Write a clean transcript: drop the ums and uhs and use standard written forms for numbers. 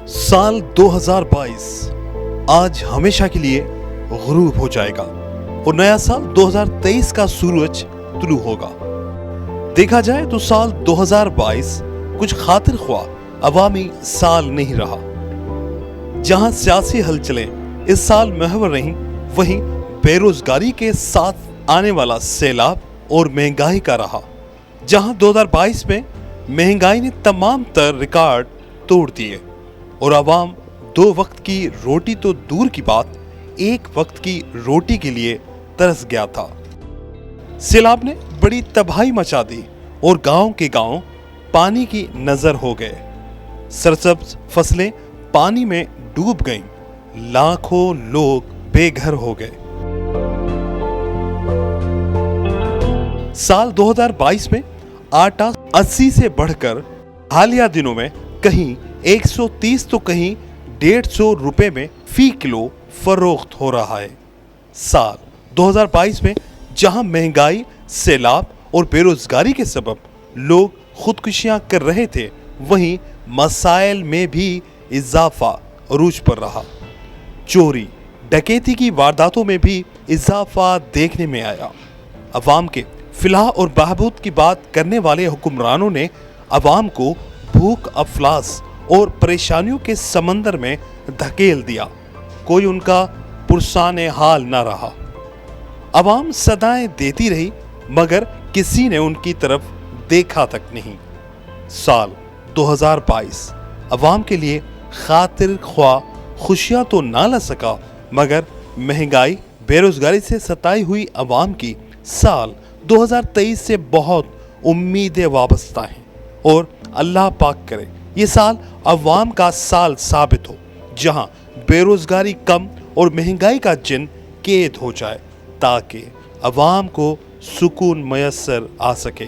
साल 2022 आज हमेशा के लिए गुरूब हो जाएगा और नया साल 2023 का सूरज तुलू होगा। देखा जाए तो साल 2022 कुछ खातिर ख्वाह अवामी साल नहीं रहा। जहां सियासी हलचलें इस साल महवर रहीं, वहीं बेरोजगारी के साथ आने वाला सैलाब और महंगाई का रहा। जहां 2022 में महंगाई ने तमाम तर रिकॉर्ड तोड़ दिए और आवाम 2 वक्त की रोटी तो दूर की बात, 1 वक्त की रोटी के लिए तरस गया था। सैलाब ने बड़ी तबाही मचा दी और गांव के गांव पानी की नजर हो गए। सरसब्ज फसलें पानी में डूब गईं, लाखों लोग बेघर हो गए। साल 2022 में आटा 80 से बढ़कर हालिया दिनों में कहीं 130 तो कहीं 150 रुपए में फी किलो फरोख्त हो रहा है। साल 2022 में जहां महंगाई, सैलाब और बेरोजगारी के सबब लोग खुदकुशियां कर रहे थे, वहीं मसाइल में भी इजाफा अरूज पर रहा। चोरी डकैती की वारदातों में भी इजाफा देखने में आया। अवाम के फिलाह और बहबूद की बात करने वाले हुक्मरानों ने अवाम को भूख, अफलास और परेशानियों के समंदर में धकेल दिया। कोई उनका पुरसाने हाल न रहा। अवाम सदाएं देती रही मगर किसी ने उनकी तरफ देखा तक नहीं। साल 2022 अवाम के लिए खातिर ख्वाह खुशियां तो ना ला सका, मगर महंगाई, बेरोजगारी से सताई हुई अवाम की साल 2023 से बहुत उम्मीदें वाबस्ता हैं और अल्लाह पाक करे ये साल अवाम का साल साबित हो, जहां बेरोजगारी कम और महंगाई का जिन कैद हो जाए, ताकि अवाम को सुकून मयस्सर आ सके।